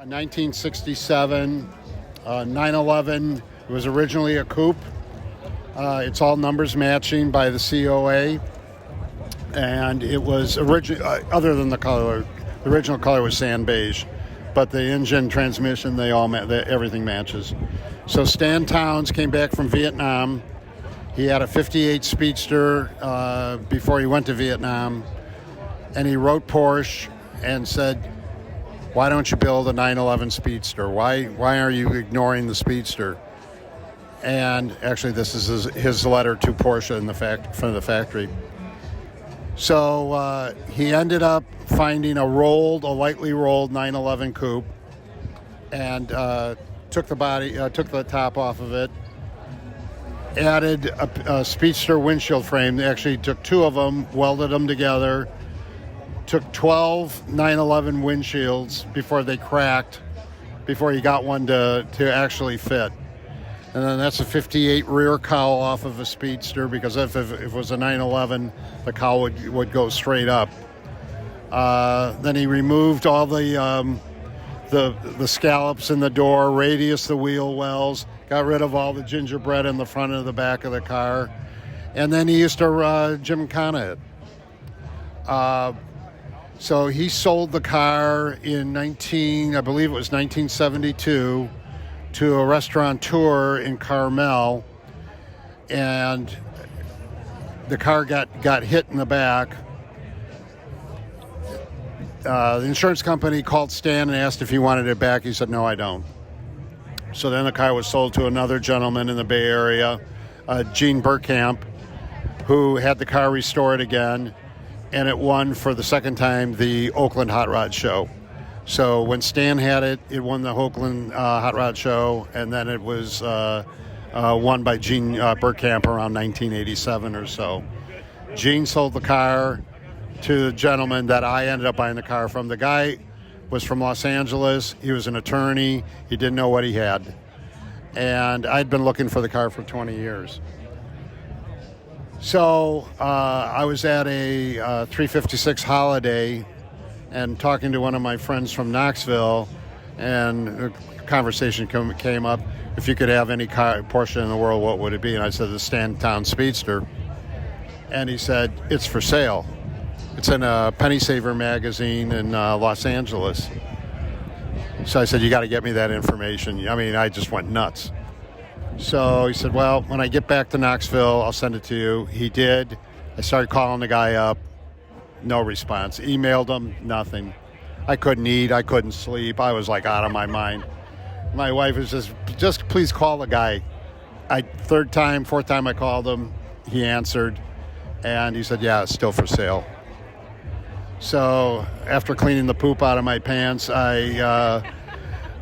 A 1967 911. It was originally a coupe. It's all numbers matching by the COA. And it was other than the color, the original color was sand beige, but the engine, transmission, everything matches. So Stan Towns came back from Vietnam. He had a 58 Speedster before he went to Vietnam, and he wrote Porsche and said, "Why don't you build a 911 Speedster? Why are you ignoring the Speedster?" And actually, this is his letter to Porsche from the factory. So he ended up finding a lightly rolled 911 coupe, and took the top off of it, added a Speedster windshield frame. They actually took two of them, welded them together, took 12 911 windshields before they cracked, before he got one to actually fit. And then that's a 58 rear cowl off of a Speedster, because if it was a 911, the cowl would go straight up. Then he removed all the scallops in the door, radius the wheel wells, got rid of all the gingerbread in the front and the back of the car, and then he used to gymkhana it. So he sold the car in 1972. To a restaurateur in Carmel, and the car got hit in the back. The insurance company called Stan and asked if he wanted it back. He said, "No, I don't." So then the car was sold to another gentleman in the Bay Area, Gene Burkamp, who had the car restored again, and it won for the second time the Oakland Hot Rod Show. So when Stan had it, it won the Oakland Hot Rod Show, and then it was won by Gene Burkamp around 1987 or so. Gene sold the car to the gentleman that I ended up buying the car from. The guy was from Los Angeles. He was an attorney. He didn't know what he had. And I'd been looking for the car for 20 years. So I was at a 356 holiday and talking to one of my friends from Knoxville, and a conversation came up. If you could have any car, Porsche in the world, what would it be? And I said, the Stan Towns Speedster. And he said, "It's for sale. It's in a Penny Saver magazine in Los Angeles." So I said, "You got to get me that information." I mean, I just went nuts. So he said, "Well, when I get back to Knoxville, I'll send it to you." He did. I started calling the guy up. No response. Emailed him, nothing. I couldn't eat. I couldn't sleep. I was like out of my mind. My wife was just please call the guy. Fourth time I called him, he answered, and he said, "Yeah, it's still for sale." So after cleaning the poop out of my pants, I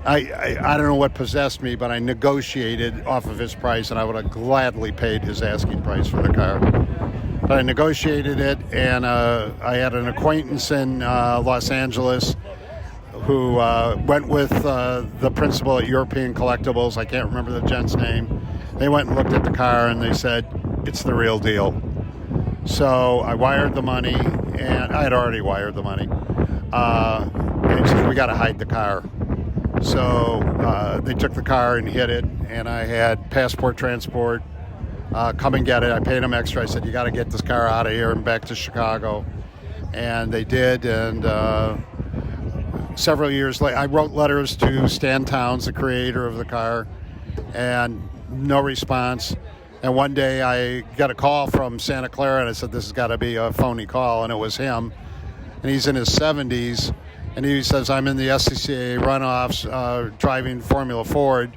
don't know what possessed me, but I negotiated off of his price, and I would have gladly paid his asking price for the car. But I negotiated it, and I had an acquaintance in Los Angeles who went with the principal at European Collectibles. I can't remember the gent's name. They went and looked at the car, and they said, "It's the real deal." So I wired the money, and I had already wired the money. And he said, "We got to hide the car." So they took the car and hid it, and I had Passport Transport come and get it. I paid them extra. I said, "You got to get this car out of here and back to Chicago." And they did, and several years later, I wrote letters to Stan Towns, the creator of the car, and no response. And one day I got a call from Santa Clara, and I said, "This has got to be a phony call," and it was him. And he's in his 70s, and he says, "I'm in the SCCA runoffs driving Formula Ford.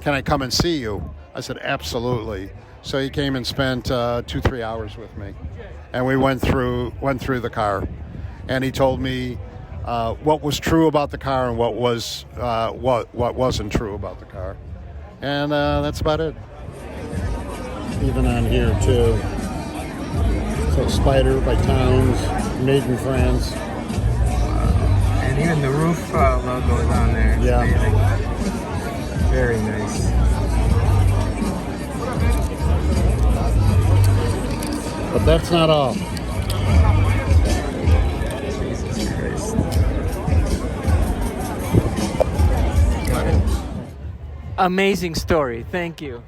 Can I come and see you?" I said, "Absolutely." So he came and spent 2-3 hours with me, and we went through the car, and he told me what was true about the car and what wasn't true about the car, and that's about it. Even on here too. So Spider by Towns, made in France. And even the roof logo is on there. It's amazing. Very nice. But that's not all. Jesus Christ. Amazing story. Thank you.